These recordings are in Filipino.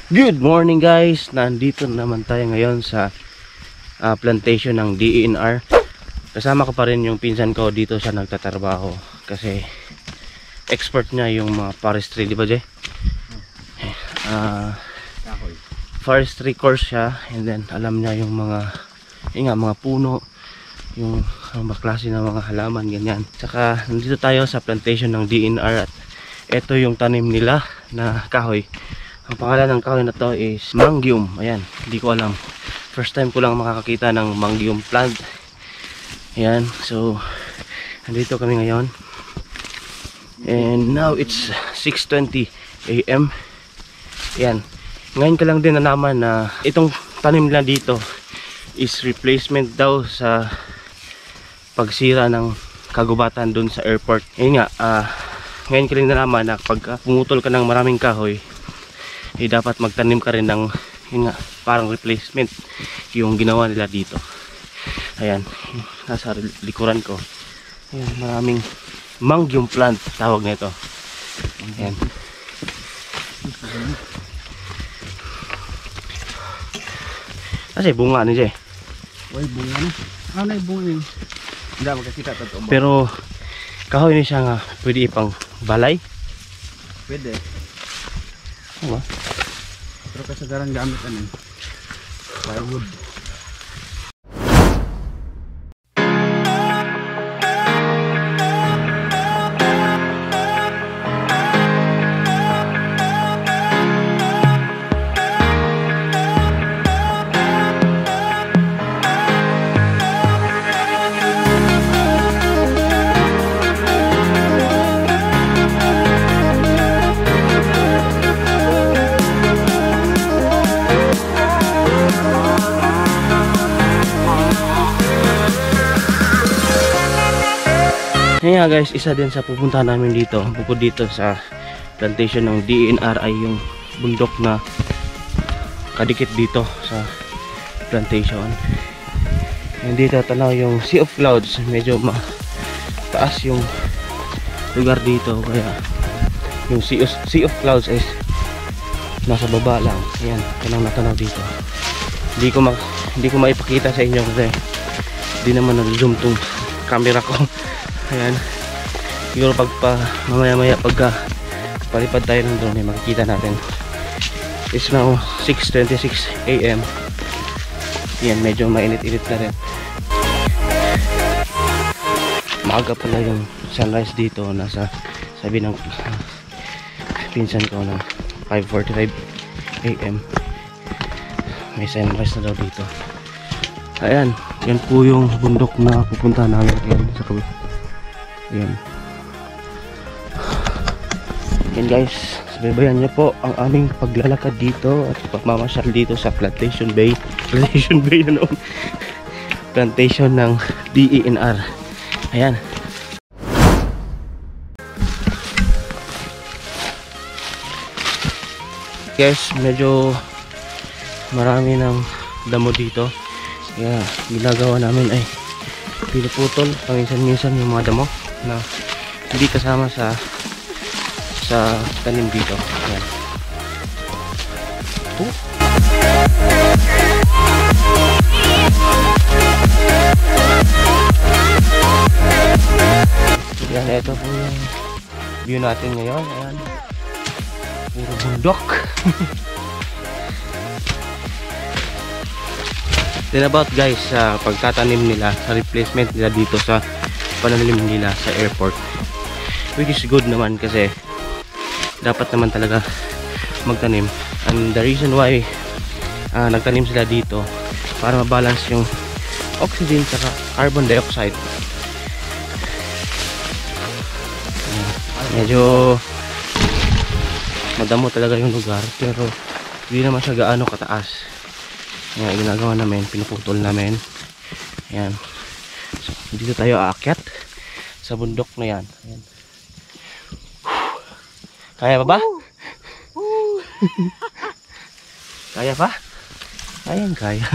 Good morning guys! Nandito naman tayo ngayon sa plantation ng DENR. Kasama ko pa rin yung pinsan ko, dito siya nagtatrabaho kasi expert niya yung mga forestry, di ba Jay? Forestry course siya, and then alam niya yung mga puno, yung mga klase ng mga halaman, ganyan. Tsaka nandito tayo sa plantation ng DENR at ito yung tanim nila na kahoy. Ang pangalan ng kahoy na to is Mangyum. Ayan, hindi ko alam. First time ko lang makakakita ng Mangyum plant. Ayan, so nandito kami ngayon. And now it's 6:20 AM. Ayan, ngayon ka lang din nalaman na itong tanim nila dito is replacement daw sa pagsira ng kagubatan dun sa airport. Ayun nga, ngayon ka lang nalaman na pag pumutol ka ng maraming kahoy, dapat magtanim ka rin ng yun nga, parang replacement yung ginawa nila dito. Ayan, nasa likuran ko. Ayan, maraming Mangyum plant tawag nito. Ayan. Kasi bunga ni Jay. Uy, bunga na. Ano yung bunga yun? Hindi magkakita totoo ba? Pero kahoy ni siya nga pwede ipang balay. Pwede. Diba? Pero kasagaran gamit ano, firewood. Kaya guys, isa din sa pupunta namin dito, bukod dito sa plantation ng DENR, ay yung bundok na kadikit dito sa plantation. And dito tanaw yung Sea of Clouds, medyo mataas yung lugar dito, kaya yung Sea of Clouds is nasa baba lang. Ayan, kanang natanaw dito. Hindi ko maipakita sa inyo kasi hindi naman nag-zoom tong camera ko. Ayan, siguro mamaya pagka palipad tayo ng drone, makikita natin. It's now 6:26 AM. Yan, medyo mainit-init na rin. Maaga pala yung sunrise dito. Nasa sabi ng pinsan ko na 5:45 AM may sunrise na daw dito. Ayan, yan po yung bundok na pupunta namin. Ayan, sa kabit. Ayan. Ayan guys, sabayan niyo po ang aming paglalakad dito at pagmamasyal dito sa Plantation Bay. Plantation Bay na noon. Plantation ng DENR. Ayan. Guys, medyo marami ng damo dito. Kaya ginagawa namin ay pinuputol paminsan-minsan yung mga damo na hindi kasama sa tanim dito. Ayan. Ayan, ito po yung view natin ngayon. Ayan, puro bundok. Then about guys, sa pagtatanim nila, sa replacement nila dito sa pananim nila sa airport, which is good naman kasi dapat naman talaga magtanim. And the reason why nagtanim sila dito, para mabalance yung oxygen saka carbon dioxide. Medyo madamo talaga yung lugar, pero hindi naman siya gaano kataas. Ayan, ginagawa namin, pinuputol namin. Ayan. So, dito tayo aakyat sa bundok na yan. Ayan. Kaya pa ba? Kaya pa? Ayan, kaya.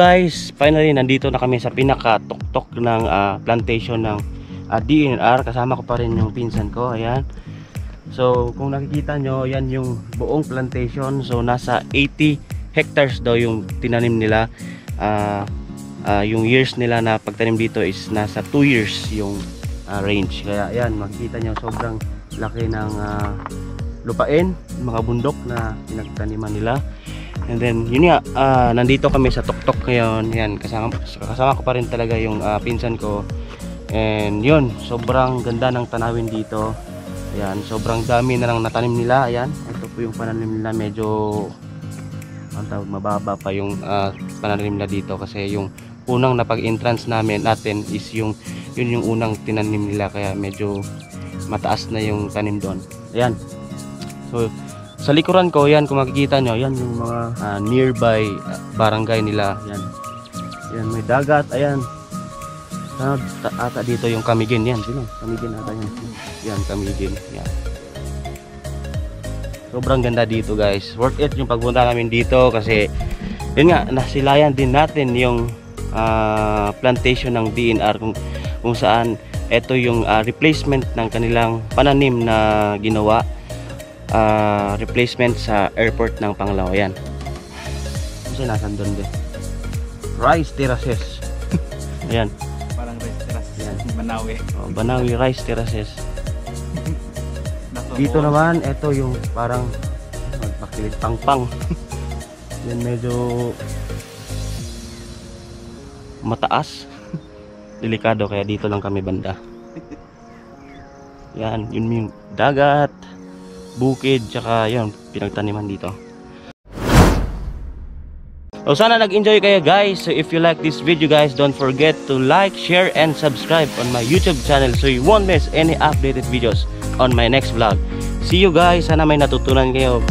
guys, finally nandito na kami sa pinaka-tuktok ng plantation ng DNR. Kasama ko pa rin yung pinsan ko, ayan. So kung nakikita nyo, yan yung buong plantation. So nasa 80 hectares daw yung tinanim nila. Yung years nila na pagtanim dito is nasa 2 years yung range. Kaya ayan, makikita nyo sobrang laki ng lupain, mga bundok na pinagtaniman nila. And then yun nga, nandito kami sa tuktok ngayon. Yan, kasama ko pa rin talaga yung pinsan ko. And yun, sobrang ganda ng tanawin dito. Ayan, sobrang dami na lang natanim nila. Ayan, ito po yung pananim nila. Medyo mababa pa yung pananim nila dito. Kasi yung unang napag-entrance natin is yun yung unang tinanim nila. Kaya medyo mataas na yung tanim doon. Ayan. So sa likuran ko, yan, kung makikita nyo, yan yung mga nearby barangay nila. Yan. Yan, may dagat, ayan. Ata dito yung Camiguin, yan. Sino? Camiguin ata yan. Yan, Camiguin. Yan. Sobrang ganda dito, guys. Worth it yung pagpunta namin dito kasi, yun nga, nasilayan din natin yung plantation ng DNR kung saan ito yung replacement ng kanilang pananim na ginawa. Replacement sa airport ng Panglao. Ayan. Kasi nasan doon din. Rice terraces. Ayan. Parang rice terraces. Ayan. Banawi. Banawi rice terraces. Dito naman, ito yung parang magpakilit pang-pang. Yan, medyo mataas. Delikado, kaya dito lang kami banda. Yan, yun yung dagat, bukid, tsaka yun, pinagtaniman dito. So sana nag-enjoy kayo, guys. So if you like this video, guys, don't forget to like, share, and subscribe on my YouTube channel so you won't miss any updated videos on my next vlog. See you, guys. Sana may natutunan kayo.